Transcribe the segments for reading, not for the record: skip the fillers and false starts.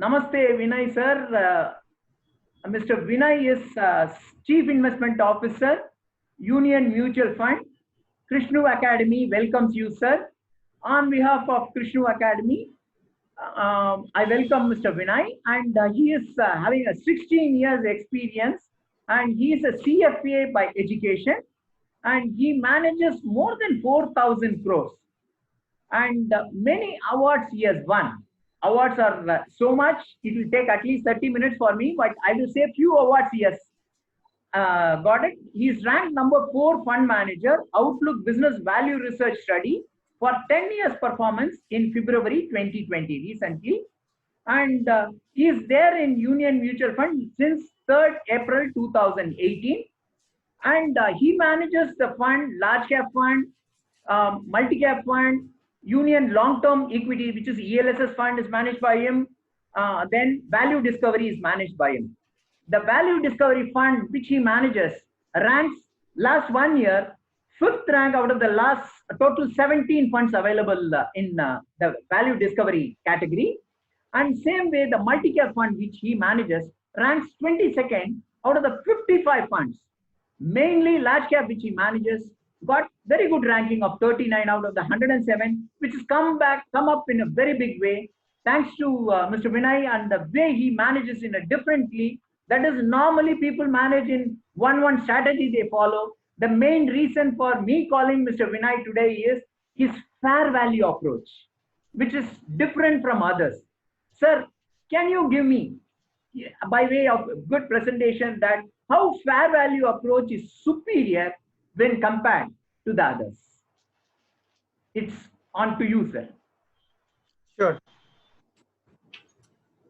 Namaste, Vinay sir. Mr. Vinay is Chief Investment Officer, Union Mutual Fund. Krishnu Academy welcomes you, sir. On behalf of Krishnu Academy, I welcome Mr. Vinay, and he is having a 16 years experience, and he is a CFA by education, and he manages more than 4,000 crores, and many awards he has won. Awards are so much, it will take at least 30 minutes for me, but I will say few awards he has got it. He is ranked number 4 fund manager, Outlook Business Value Research Study for 10 years performance in February 2020, recently. And he is there in Union Mutual Fund since 3rd April 2018. And he manages the fund, large cap fund, multi cap fund, Union long term equity, which is ELSS fund, is managed by him. Then Value Discovery is managed by him. The Value Discovery fund, which he manages, ranks last 1 year 5th rank out of the last total 17 funds available in the Value Discovery category. And same way, the multi cap fund, which he manages, ranks 22nd out of the 55 funds. Mainly large cap, which he manages, got very good ranking of 39 out of the 107, which has come up in a very big way, thanks to Mr. Vinay and the way he manages in a differently. That is, normally people manage in one strategy they follow. The main reason for me calling Mr. Vinay today is his fair value approach, which is different from others. Sir, can you give me, by way of good presentation, that how fair value approach is superior when compared to the others? It's on to you, sir. Sure.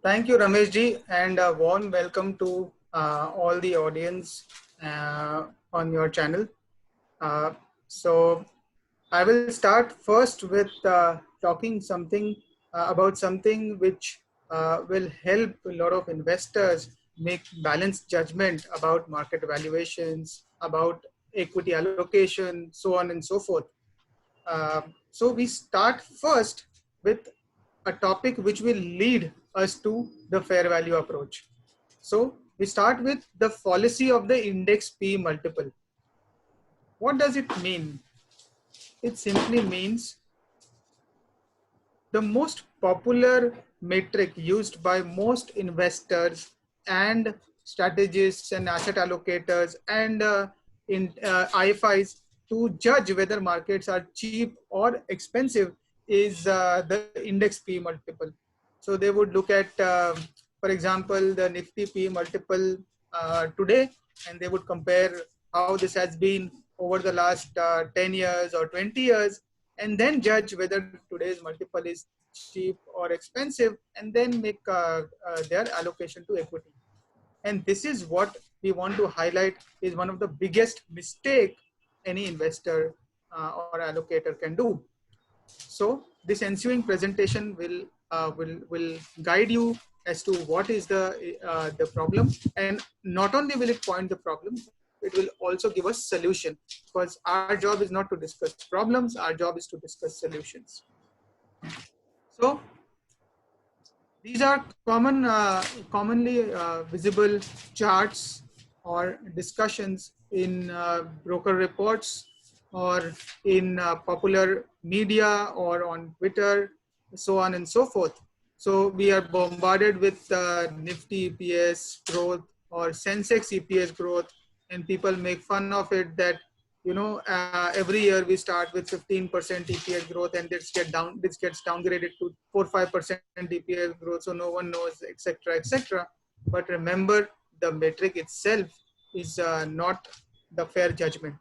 Thank you, Ramesh ji, and a warm welcome to all the audience on your channel. So I will start first with talking something about something which will help a lot of investors make balanced judgment about market valuations, about equity allocation, so on and so forth. So we start first with a topic which will lead us to the fair value approach. So we start with the fallacy of the index P multiple. What does it mean? It simply means the most popular metric used by most investors and strategists and asset allocators and IFIs to judge whether markets are cheap or expensive is the index P multiple. So they would look at, for example, the Nifty P multiple today, and they would compare how this has been over the last 10 years or 20 years, and then judge whether today's multiple is cheap or expensive, and then make their allocation to equity. And this is what we want to highlight is one of the biggest mistake any investor or allocator can do. So this ensuing presentation will guide you as to what is the problem, and not only will it point the problem, it will also give us solution, because our job is not to discuss problems, our job is to discuss solutions. So these are commonly visible charts or discussions in broker reports or in popular media or on Twitter, so on and so forth. So we are bombarded with Nifty EPS growth or Sensex EPS growth, and people make fun of it that, you know, every year we start with 15% EPS growth, and this gets downgraded to 4-5% EPS growth, so no one knows, etc., etc. But remember, the metric itself is not the fair judgment.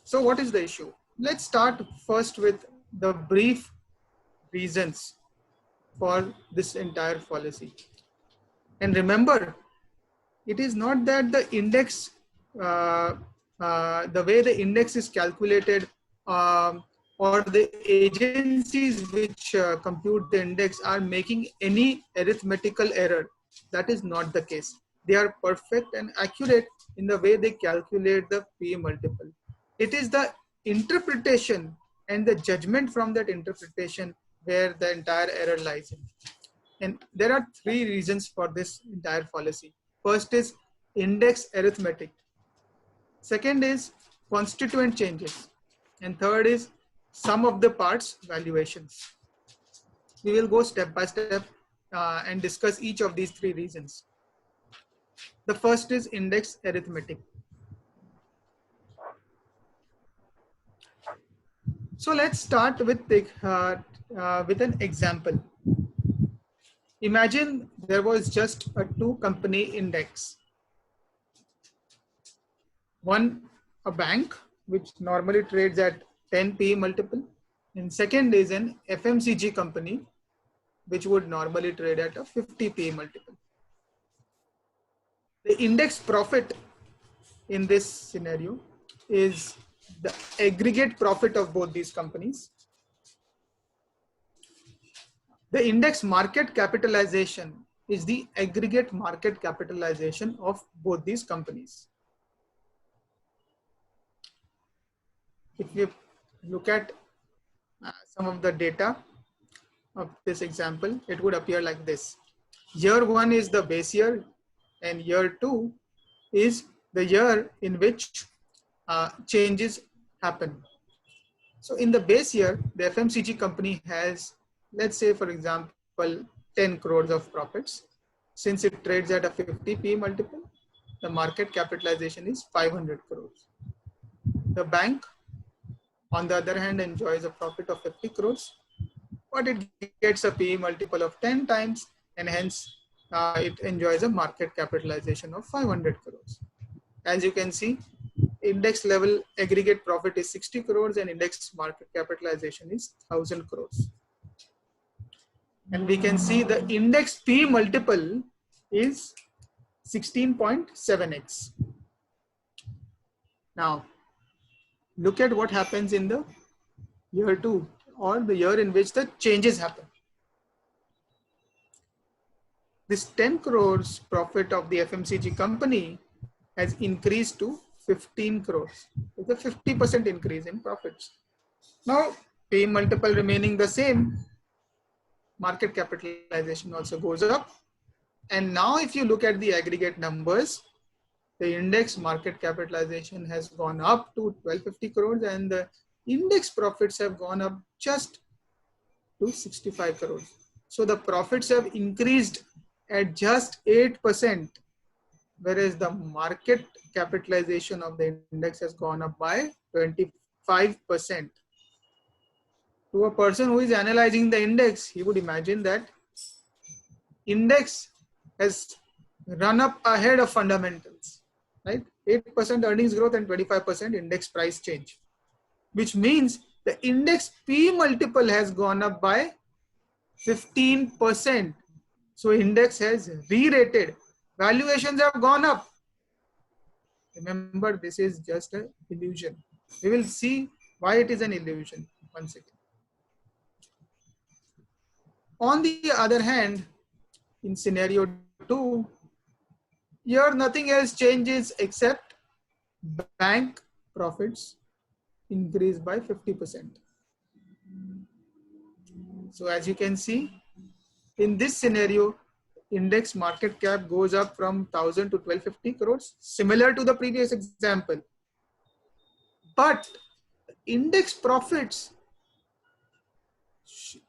So what is the issue? Let's start first with the brief reasons for this entire fallacy. And remember, it is not that the index, the way the index is calculated, or the agencies which compute the index are making any arithmetical error. That is not the case. They are perfect and accurate in the way they calculate the P multiple. It is the interpretation and the judgment from that interpretation where the entire error lies in. And there are three reasons for this entire fallacy. First is index arithmetic. Second is constituent changes. And third is sum of the parts valuations. We will go step by step and discuss each of these three reasons. The first is index arithmetic. So let's start with an example. Imagine there was just a two-company index. One, a bank, which normally trades at 10 PE multiple, and second is an FMCG company, which would normally trade at a 50 PE multiple. The index profit in this scenario is the aggregate profit of both these companies. The index market capitalization is the aggregate market capitalization of both these companies. If you look at some of the data of this example, it would appear like this. Year one is the base year, and year two is the year in which changes happen. So in the base year, the FMCG company has, let's say for example, 10 crores of profits. Since it trades at a 50 PE multiple, the market capitalization is 500 crores. The bank, on the other hand, enjoys a profit of 50 crores, but it gets a PE multiple of 10 times, and hence it enjoys a market capitalization of 500 crores. As you can see, index level aggregate profit is 60 crores and index market capitalization is 1000 crores. And we can see the index P multiple is 16.7x. Now, look at what happens in the year two, or the year in which the changes happen. This 10 crores profit of the FMCG company has increased to 15 crores. It's a 50% increase in profits. Now, P multiple remaining the same, market capitalization also goes up. And now if you look at the aggregate numbers, the index market capitalization has gone up to 1250 crores and the index profits have gone up just to 65 crores. So the profits have increased at just 8%, whereas the market capitalization of the index has gone up by 25%. To a person who is analyzing the index, he would imagine that index has run up ahead of fundamentals, right? 8% earnings growth and 25% index price change, which means the index P multiple has gone up by 15%. So index has re-rated. Valuations have gone up. Remember, this is just an illusion. We will see why it is an illusion once again. On the other hand, in scenario 2, here nothing else changes except bank profits increase by 50%. So as you can see, in this scenario, index market cap goes up from 1000 to 1250 crores, similar to the previous example. But index profits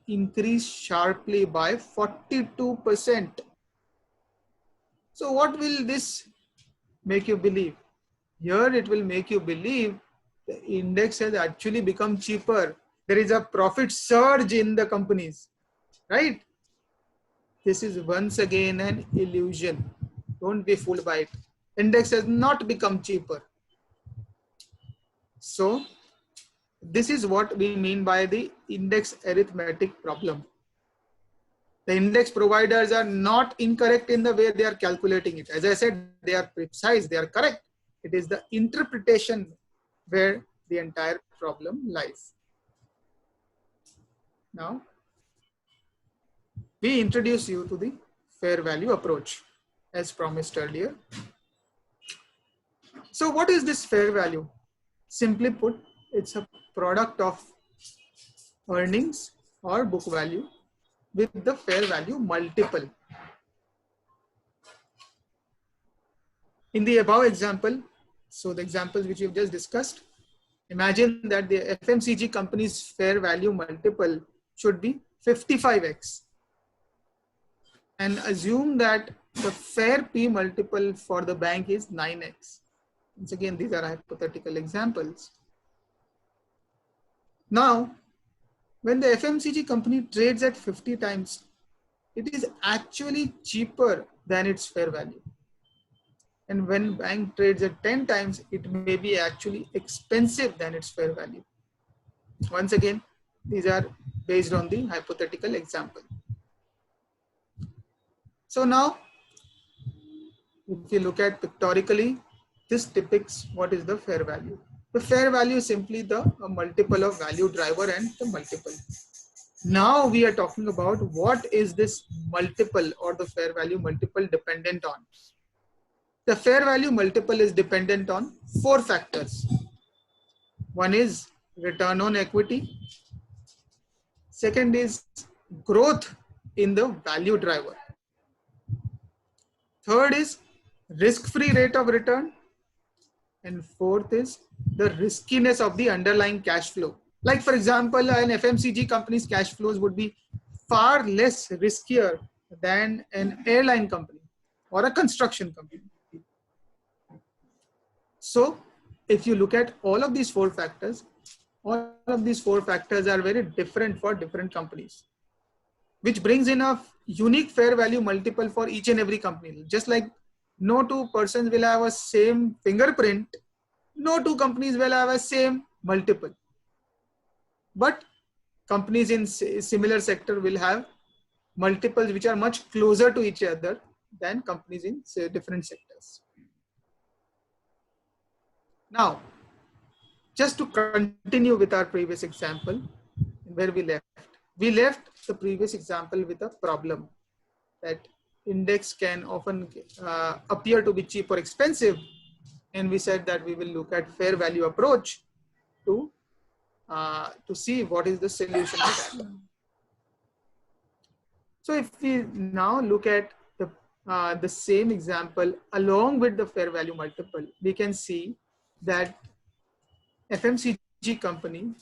increase sharply by 42%. So what will this make you believe? Here it will make you believe the index has actually become cheaper. There is a profit surge in the companies, right? This is once again an illusion. Don't be fooled by it. Index has not become cheaper. So this is what we mean by the index arithmetic problem. The index providers are not incorrect in the way they are calculating it. As I said, they are precise, they are correct. It is the interpretation where the entire problem lies. Now, we introduce you to the fair value approach as promised earlier. So what is this fair value? Simply put, it's a product of earnings or book value with the fair value multiple. In the above example, so the examples which we've just discussed, imagine that the FMCG company's fair value multiple should be 55x, and assume that the fair P multiple for the bank is 9x. Once again, these are hypothetical examples. Now, when the FMCG company trades at 50 times, it is actually cheaper than its fair value. And when bank trades at 10 times, it may be actually expensive than its fair value. Once again, these are based on the hypothetical example. So now, if you look at pictorially, this depicts what is the fair value. The fair value is simply the multiple of value driver and the multiple. Now we are talking about what is this multiple or the fair value multiple dependent on. The fair value multiple is dependent on 4 factors. One is return on equity. Second is growth in the value driver. Third is risk-free rate of return. And fourth is the riskiness of the underlying cash flow. Like for example, an FMCG company's cash flows would be far less riskier than an airline company or a construction company. So if you look at all of these 4 factors, all of these 4 factors are very different for different companies, which brings in a unique fair value multiple for each and every company. Just like no 2 persons will have a same fingerprint, no 2 companies will have a same multiple. But companies in similar sector will have multiples which are much closer to each other than companies in different sectors. Now, just to continue with our previous example, where we left the previous example with a problem that index can often appear to be cheap or expensive, and we said that we will look at fair value approach to see what is the solution to that. So if we now look at the same example along with the fair value multiple, we can see that FMCG company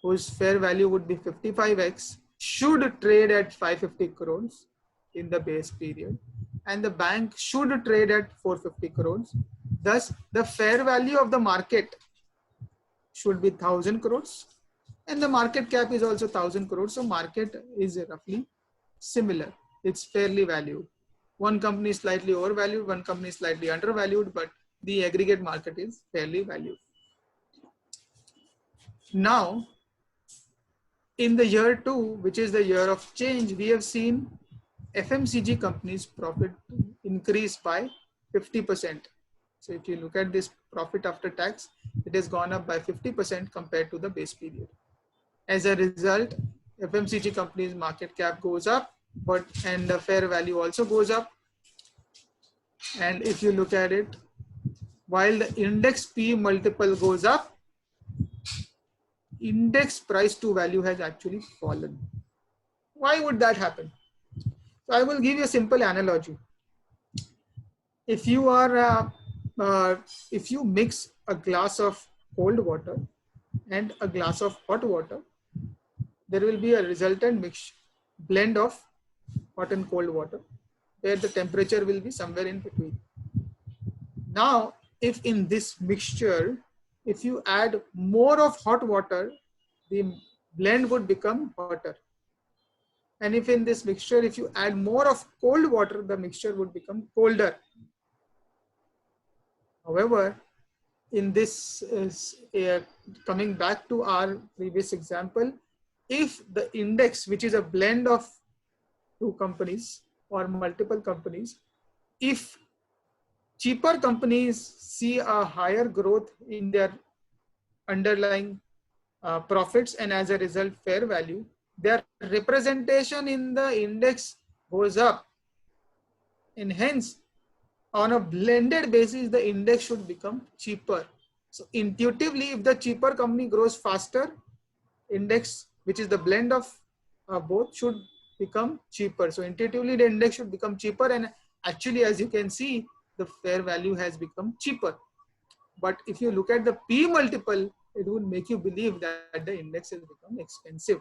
whose fair value would be 55x should trade at 550 crores in the base period, and the bank should trade at 450 crores. Thus, the fair value of the market should be 1000 crores and the market cap is also 1000 crores. So market is roughly similar. It's fairly valued. One company is slightly overvalued, one company is slightly undervalued, but the aggregate market is fairly valued. Now, in the year 2, which is the year of change, we have seen FMCG companies' profit increase by 50%. So if you look at this profit after tax, it has gone up by 50% compared to the base period. As a result, FMCG companies' market cap goes up, and the fair value also goes up. And if you look at it, while the index P multiple goes up, index price to value has actually fallen. Why would that happen? So I will give you a simple analogy. If you are if you mix a glass of cold water and a glass of hot water, there will be a resultant blend of hot and cold water, where the temperature will be somewhere in between. Now, if in this mixture, if you add more of hot water, the blend would become hotter. And if in this mixture, if you add more of cold water, the mixture would become colder. However, in this coming back to our previous example, if the index, which is a blend of 2 companies or multiple companies, if cheaper companies see a higher growth in their underlying profits and as a result fair value, their representation in the index goes up, and hence on a blended basis the index should become cheaper. So intuitively, if the cheaper company grows faster, index, which is the blend of both should become cheaper. So intuitively the index should become cheaper, and actually, as you can see, the fair value has become cheaper. But if you look at the P multiple, it would make you believe that the index has become expensive.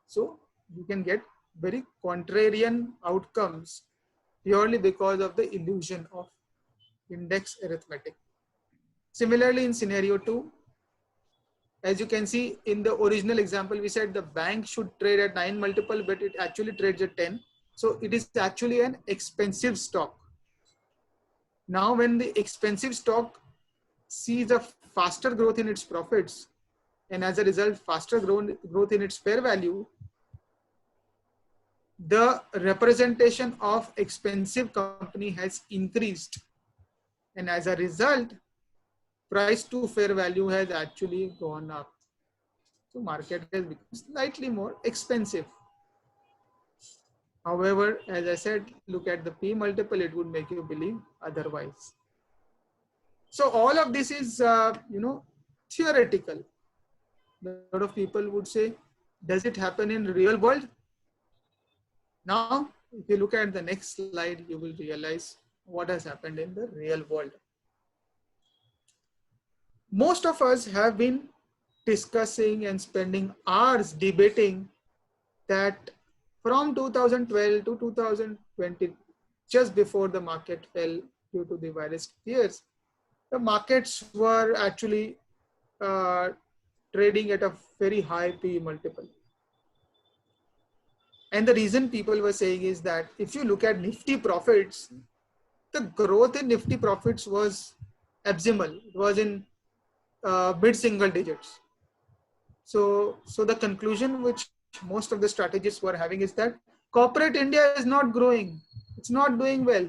So you can get very contrarian outcomes purely because of the illusion of index arithmetic. Similarly, in scenario 2, as you can see in the original example, we said the bank should trade at 9 multiple, but it actually trades at 10. So it is actually an expensive stock. Now, when the expensive stock sees a faster growth in its profits, and as a result, faster growth in its fair value, the representation of expensive company has increased. And as a result, price to fair value has actually gone up. So market has become slightly more expensive. However, as I said, look at the P multiple, it would make you believe otherwise. So all of this is, theoretical. A lot of people would say, does it happen in real world? Now, if you look at the next slide, you will realize what has happened in the real world. Most of us have been discussing and spending hours debating that from 2012 to 2020, just before the market fell due to the virus fears, the markets were actually trading at a very high P multiple. And the reason people were saying is that if you look at Nifty profits, the growth in Nifty profits was abysmal. It was in mid-single digits. So the conclusion which most of the strategists were having is that corporate India is not growing. It's not doing well.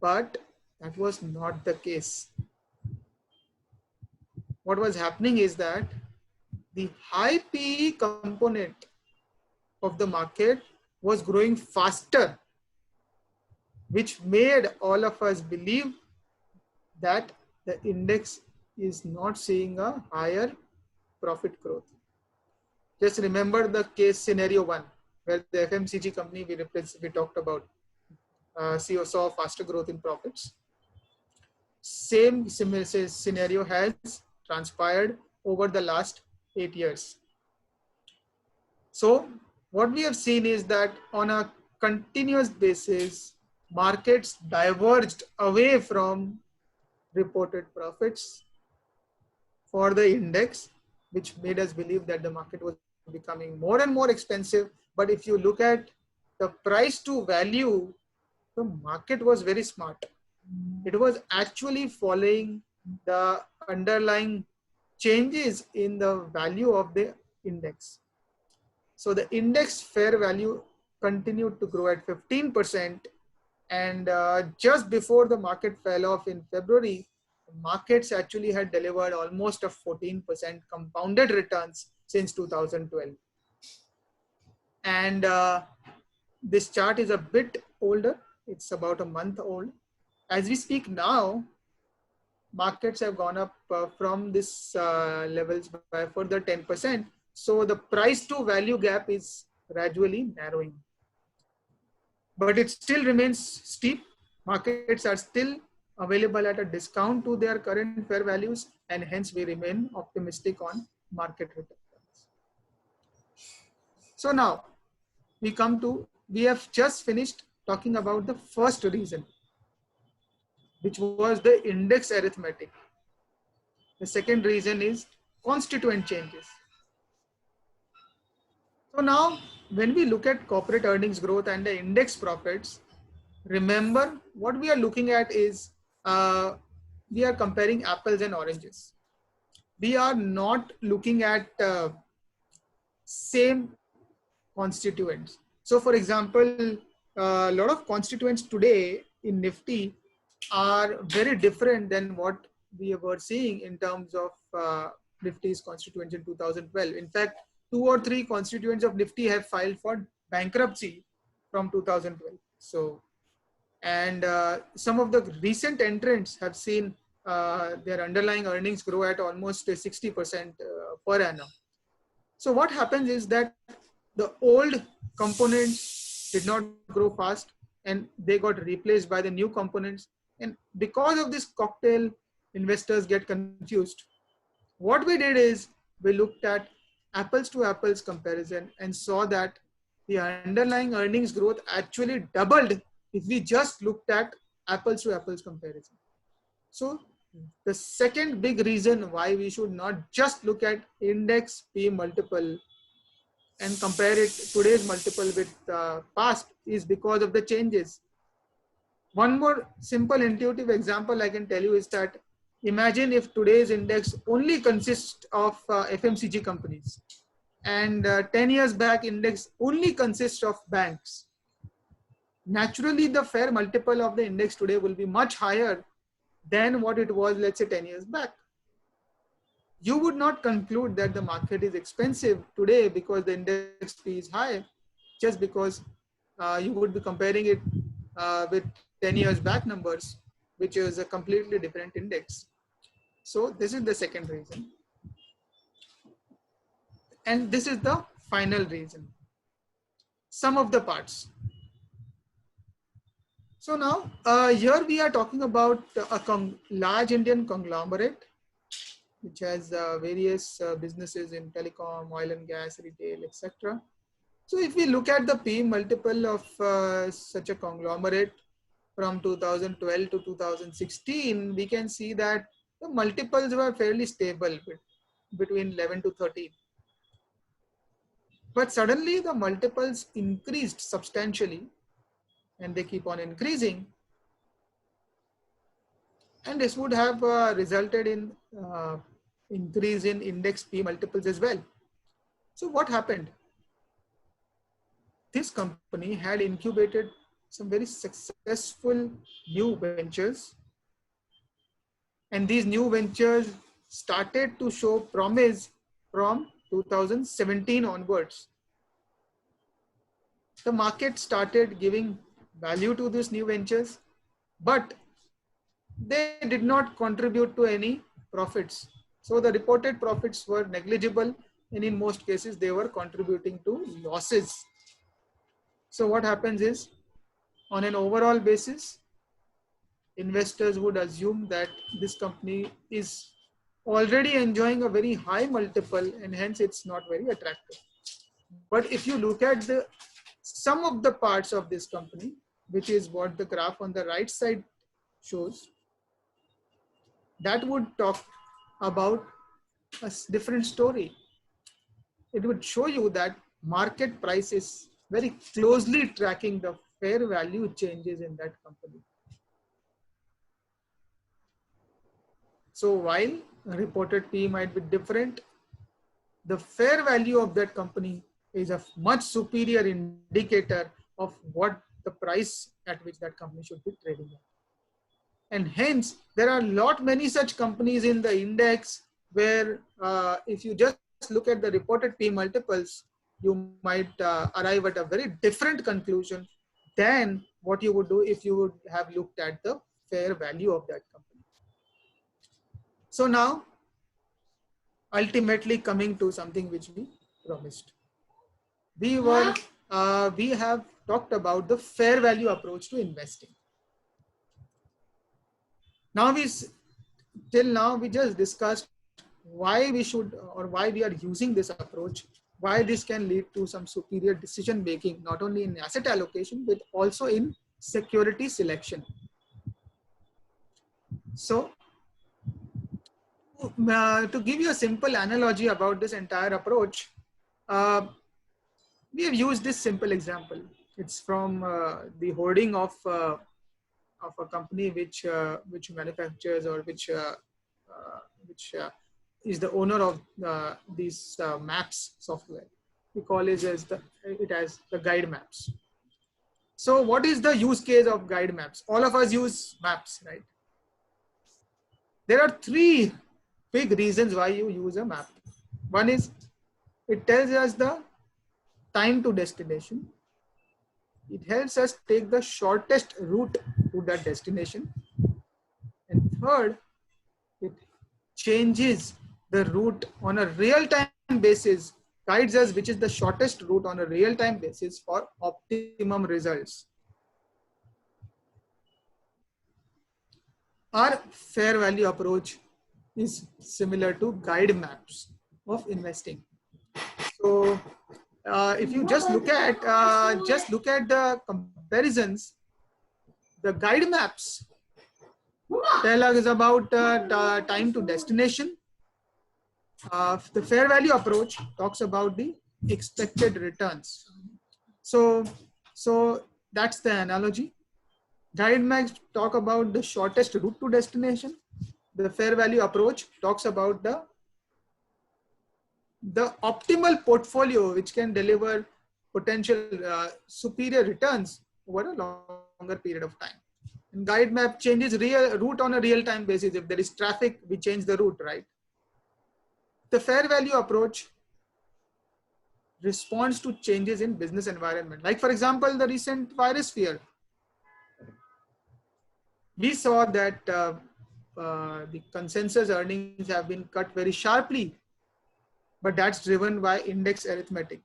But that was not the case. What was happening is that the high PE component of the market was growing faster, which made all of us believe that the index is not seeing a higher profit growth. Just remember the case scenario 1, where the FMCG company we talked about saw faster growth in profits. Same scenario has transpired over the last 8 years. So what we have seen is that on a continuous basis, markets diverged away from reported profits for the index, which made us believe that the market was becoming more and more expensive. But if you look at the price to value, the market was very smart. It was actually following the underlying changes in the value of the index. So the index fair value continued to grow at 15%. And just before the market fell off in February, markets actually had delivered almost a 14% compounded returns since 2012. And this chart is a bit older. It's about a month old. As we speak now, markets have gone up from this levels by further 10%. So the price to value gap is gradually narrowing. But it still remains steep. Markets are still available at a discount to their current fair values, and hence we remain optimistic on market returns. So now we have just finished talking about the first reason, which was the index arithmetic. The second reason is constituent changes. So now when we look at corporate earnings growth and the index profits, remember what we are looking at is we are comparing apples and oranges. We are not looking at same constituents. So for example, a lot of constituents today in Nifty are very different than what we were seeing in terms of Nifty's constituents in 2012. In fact, 2 or 3 constituents of Nifty have filed for bankruptcy from 2012. So, and some of the recent entrants have seen their underlying earnings grow at almost 60% per annum. So what happens is that the old components did not grow fast and they got replaced by the new components. And because of this cocktail, investors get confused. What we did is we looked at apples to apples comparison and saw that the underlying earnings growth actually doubled if we just looked at apples to apples comparison. So the second big reason why we should not just look at index P multiple and compare it today's multiple with past is because of the changes. One more simple intuitive example I can tell you is that imagine if today's index only consists of FMCG companies and 10 years back index only consists of banks. Naturally, the fair multiple of the index today will be much higher than what it was, let's say 10 years back. You would not conclude that the market is expensive today because the index P is high, just because you would be comparing it with 10 years back numbers, which is a completely different index. So this is the second reason. And this is the final reason. Sum of the parts. So now here we are talking about a large Indian conglomerate which has various businesses in telecom, oil and gas, retail, etc. So if we look at the P multiple of such a conglomerate from 2012 to 2016, we can see that the multiples were fairly stable between 11 to 13. But suddenly the multiples increased substantially and they keep on increasing. And this would have resulted in increase in index P multiples as well. So what happened? This company had incubated some very successful new ventures, and these new ventures started to show promise from 2017 onwards. The market started giving value to these new ventures, but they did not contribute to any profits. So the reported profits were negligible, and in most cases they were contributing to losses. So what happens is, on an overall basis, investors would assume that this company is already enjoying a very high multiple and hence it's not very attractive. But if you look at the sum of the parts of this company, which is what the graph on the right side shows, that would talk about a different story. It would show you that market price is very closely tracking the fair value changes in that company. So while reported P might be different, the fair value of that company is a much superior indicator of what the price at which that company should be trading at. And hence, there are many such companies in the index where if you just look at the reported P multiples, you might arrive at a very different conclusion than what you would do if you would have looked at the fair value of that company. So now, ultimately coming to something which we promised. We have talked about the fair value approach to investing. Now till now we just discussed why we should or why we are using this approach, why this can lead to some superior decision making, not only in asset allocation, but also in security selection. So to give you a simple analogy about this entire approach, we have used this simple example. It's from the hoarding of a company which manufactures or which is the owner of these maps software. We call it as the guide maps. So what is the use case of guide maps? All of us use maps, right? There are three big reasons why you use a map. One is it tells us the time to destination. It helps us take the shortest route to that destination. And third, it changes the route on a real-time basis guides us which is the shortest route on a real-time basis for optimum results. Our fair value approach is similar to guide maps of investing. So if you just look at the comparisons, the guide maps tell us about the time to destination. The fair value approach talks about the expected returns. So that's the analogy. Guide maps talk about the shortest route to destination. The fair value approach talks about the optimal portfolio which can deliver potential superior returns over a longer period of time. And guide map changes route on a real-time basis. If there is traffic, we change the route, right? The fair value approach responds to changes in business environment. Like for example, the recent virus fear. We saw that the consensus earnings have been cut very sharply, but that's driven by index arithmetic.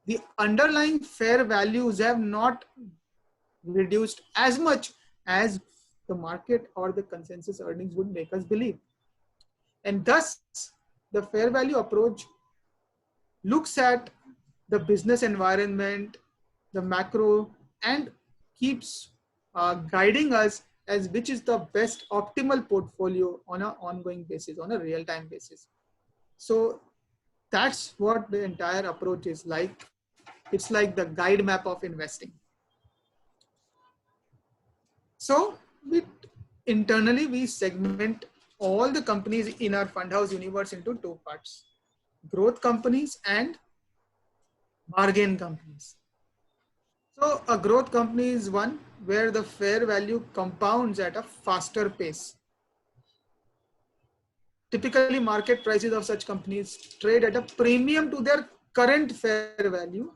The underlying fair values have not reduced as much as the market or the consensus earnings would make us believe. And thus, the fair value approach looks at the business environment, the macro, and keeps guiding us as which is the best optimal portfolio on an ongoing basis, on a real-time basis. So that's what the entire approach is like. It's like the guide map of investing. So internally, we segment all the companies in our fund house universe into two parts: growth companies and bargain companies. So a growth company is one where the fair value compounds at a faster pace. Typically, market prices of such companies trade at a premium to their current fair value.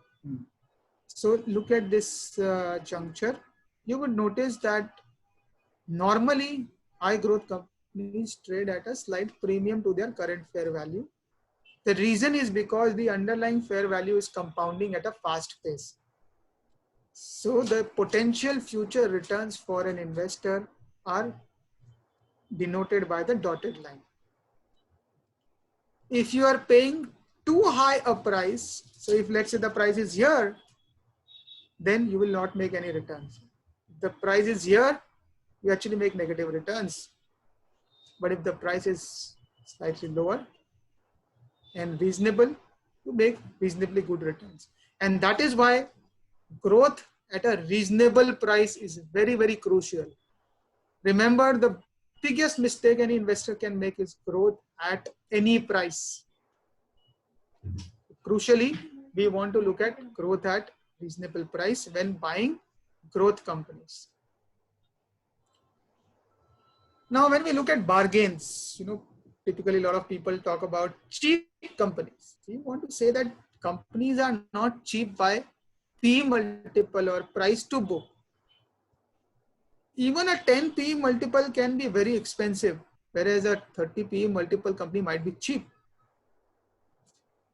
So look at this juncture. You would notice that normally high growth companies trade at a slight premium to their current fair value. The reason is because the underlying fair value is compounding at a fast pace. So the potential future returns for an investor are denoted by the dotted line. If you are paying too high a price, so if let's say the price is here, then you will not make any returns. If the price is here, you actually make negative returns. But if the price is slightly lower and reasonable, you make reasonably good returns. And that is why growth at a reasonable price is very, very crucial. Remember, the biggest mistake any investor can make is growth at any price. Crucially, we want to look at growth at reasonable price when buying growth companies. Now, when we look at bargains, typically a lot of people talk about cheap companies. We want to say that companies are not cheap by P multiple or price to book. Even a 10 PE multiple can be very expensive, whereas a 30 PE multiple company might be cheap.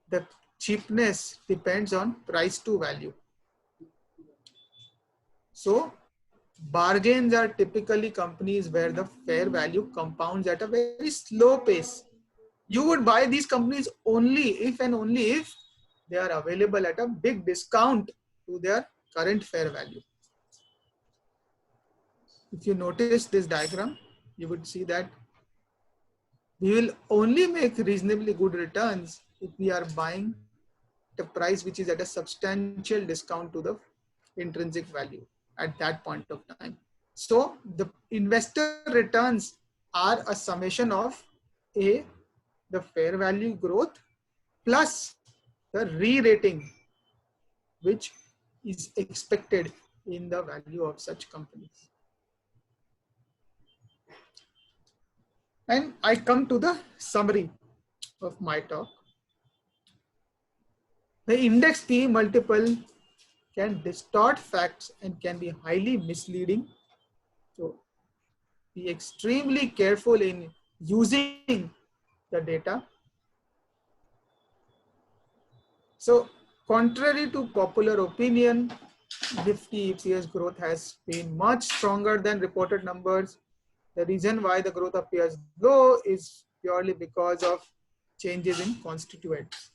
The cheapness depends on price to value. So bargains are typically companies where the fair value compounds at a very slow pace. You would buy these companies only if and only if they are available at a big discount to their current fair value. If you notice this diagram, you would see that we will only make reasonably good returns if we are buying at a price which is at a substantial discount to the intrinsic value at that point of time. So the investor returns are a summation of the fair value growth plus the re-rating which is expected in the value of such companies. And I come to the summary of my talk. The index PE multiple can distort facts and can be highly misleading. So be extremely careful in using the data. So contrary to popular opinion, Nifty EPS growth has been much stronger than reported numbers. The reason why the growth appears low is purely because of changes in constituents.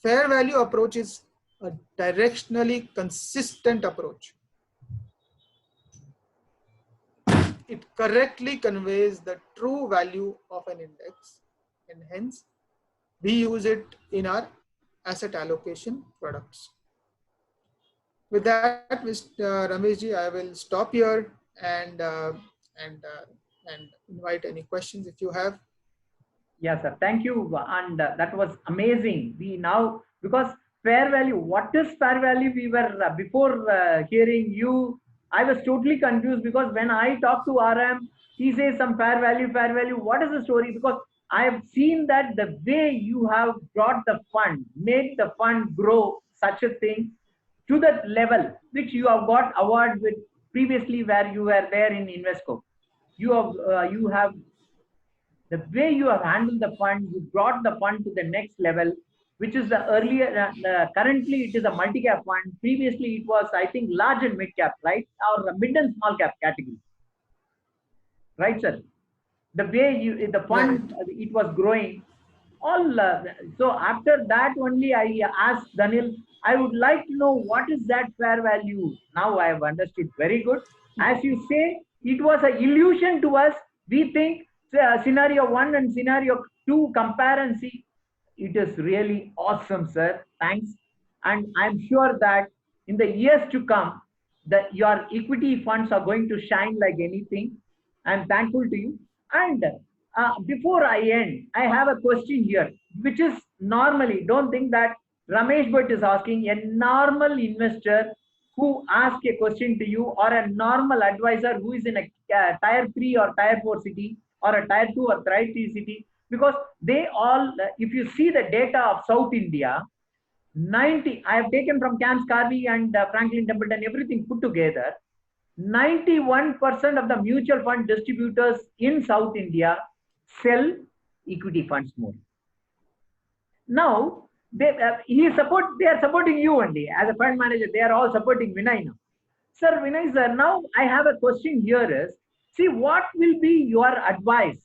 Fair value approach is a directionally consistent approach. It correctly conveys the true value of an index, and hence we use it in our asset allocation products. With that, Mr. Rameshji, I will stop here and invite any questions if you have. Yes, sir. Thank you. And that was amazing. We now, because fair value, what is fair value? We were, before hearing you, I was totally confused because when I talk to RM, he says some fair value, fair value. What is the story? Because I have seen that the way you have brought the fund, made the fund grow such a thing to that level, which you have got award with previously where you were there in Invesco. You have the way you have handled the fund, you brought the fund to the next level, which is the earlier, currently it is a multi-cap fund. Previously it was, I think, large and mid-cap, right? Or a mid and small cap category. Right, sir? The way you, the fund, it was growing. So after that only I asked Daniel, I would like to know what is that fair value. Now I have understood very good. As you say, it was an illusion to us. We think scenario 1 and scenario 2 comparison. It is really awesome, sir. Thanks. And I'm sure that in the years to come, your equity funds are going to shine like anything. I'm thankful to you. And before I end, I have a question here, which is normally, don't think that Ramesh Bhatt is asking, a normal investor who asks a question to you, or a normal advisor who is in a tier 3 or tier 4 city, or a tier 2 or tier 3 city, because they all, if you see the data of South India, 90, I have taken from Camps Carvey and Franklin Templeton, everything put together, 91% of the mutual fund distributors in South India sell equity funds more. Now, they are supporting you only as a fund manager. They are all supporting Vinay now. Sir, Vinay sir, now I have a question here is, see, what will be your advice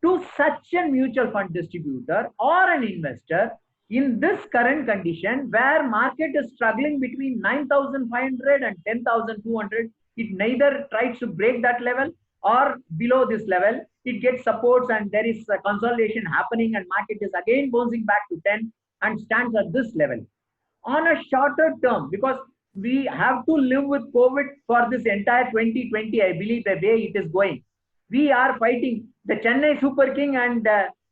to such a mutual fund distributor or an investor in this current condition where market is struggling between 9,500 and 10,200? It neither tries to break that level or below this level. It gets supports and there is a consolidation happening and market is again bouncing back to 10 and stands at this level. On a shorter term, because we have to live with COVID for this entire 2020, I believe the way it is going. We are fighting. The Chennai Super King and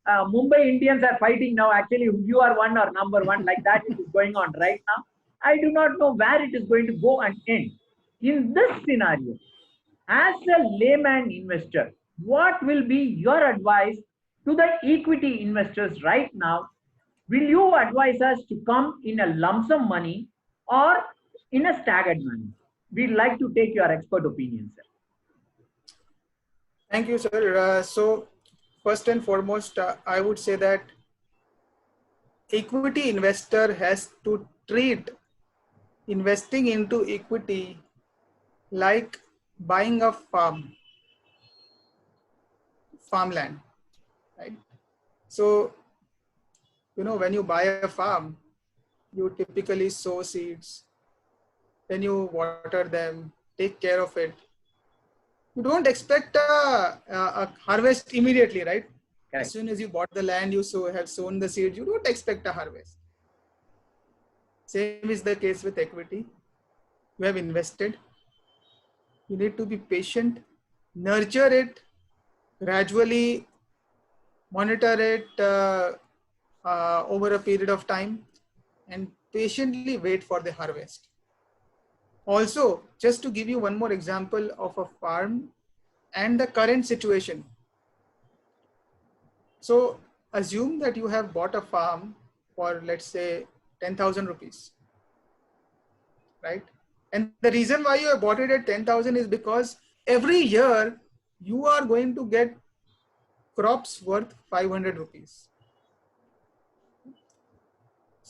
Mumbai Indians are fighting now. Actually, you are one or number one, like that it is going on right now. I do not know where it is going to go and end. In this scenario, as a layman investor, what will be your advice to the equity investors right now? Will you advise us to come in a lump sum money or in a staggered manner? We'd like to take your expert opinion, sir. Thank you, sir. So first and foremost, I would say that equity investor has to treat investing into equity like buying a farmland, right? So, you know, when you buy a farm, you typically sow seeds, then you water them, take care of it. You don't expect a harvest immediately, right? Correct. As soon as you bought the land, you have sown the seeds, you don't expect a harvest. Same is the case with equity. You have invested. You need to be patient, nurture it, gradually monitor it over a period of time, and patiently wait for the harvest. Also, just to give you one more example of a farm and the current situation. So assume that you have bought a farm for, let's say, 10,000 rupees, right? And the reason why you have bought it at 10,000 is because every year you are going to get crops worth 500 rupees.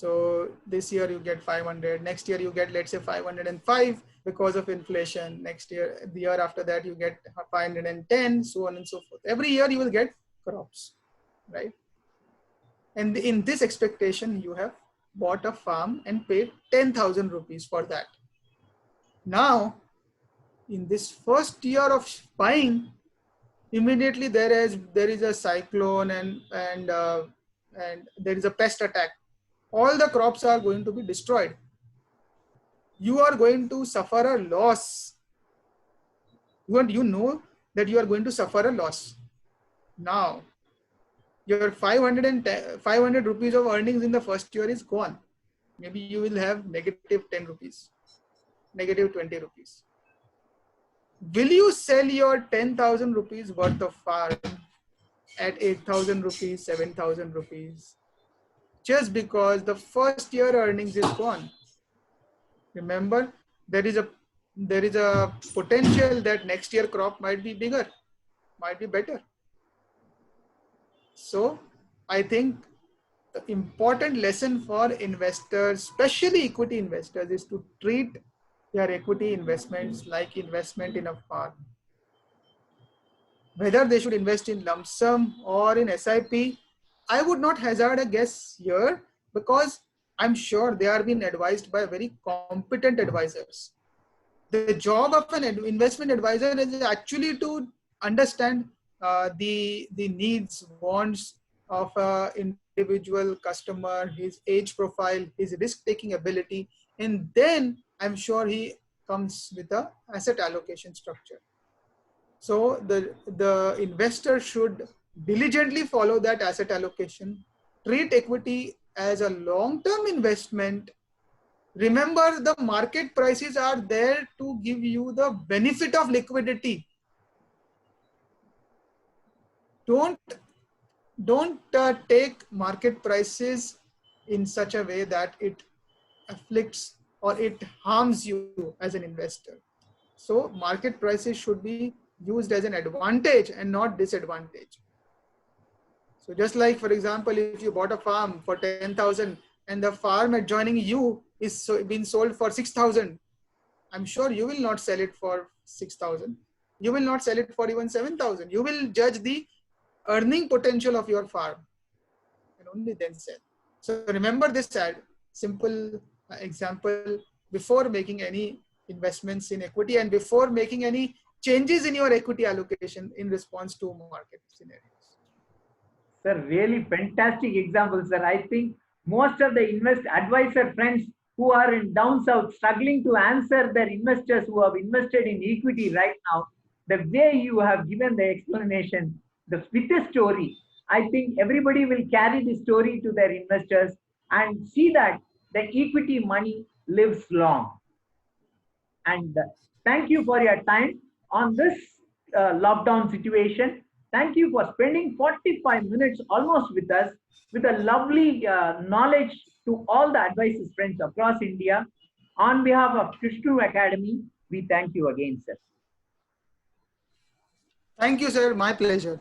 So this year you get 500, next year you get, let's say, 505 because of inflation. Next year, the year after that, you get 510, so on and so forth. Every year you will get crops, right? And in this expectation, you have bought a farm and paid 10,000 rupees for that. Now, in this first year of buying, immediately there is a cyclone and there is a pest attack. All the crops are going to be destroyed. You are going to suffer a loss. You know that you are going to suffer a loss. Now, your 500 rupees of earnings in the first year is gone. Maybe you will have negative 10 rupees, negative 20 rupees. Will you sell your 10,000 rupees worth of farm at 8,000 rupees, 7,000 rupees, just because the first year earnings is gone? Remember, there is a potential that next year crop might be bigger, might be better. So I think the important lesson for investors, especially equity investors, is to treat their equity investments like investment in a farm. Whether they should invest in lump sum or in SIP, I would not hazard a guess here, because I'm sure they are being advised by very competent advisors. The job of an investment advisor is actually to understand the needs, wants of an individual customer, his age profile, his risk-taking ability, and then I'm sure he comes with a asset allocation structure. So the investor should diligently follow that asset allocation, treat equity as a long-term investment. Remember, the market prices are there to give you the benefit of liquidity. Don't take market prices in such a way that it afflicts or it harms you as an investor. So market prices should be used as an advantage and not disadvantage. So just like, for example, if you bought a farm for 10,000 and the farm adjoining you is being sold for 6,000, I'm sure you will not sell it for 6,000. You will not sell it for even 7,000. You will judge the earning potential of your farm and only then sell. So remember this simple example before making any investments in equity and before making any changes in your equity allocation in response to market scenarios. Sir, really fantastic example, sir. I think most of the advisor friends who are in down south struggling to answer their investors who have invested in equity right now, the way you have given the explanation, with the story, I think everybody will carry the story to their investors and see that the equity money lives long. And thank you for your time on this lockdown situation. Thank you for spending 45 minutes almost with us with a lovely knowledge to all the advisors friends across India. On behalf of Krishnu Academy, we thank you again, sir. Thank you, sir. My pleasure.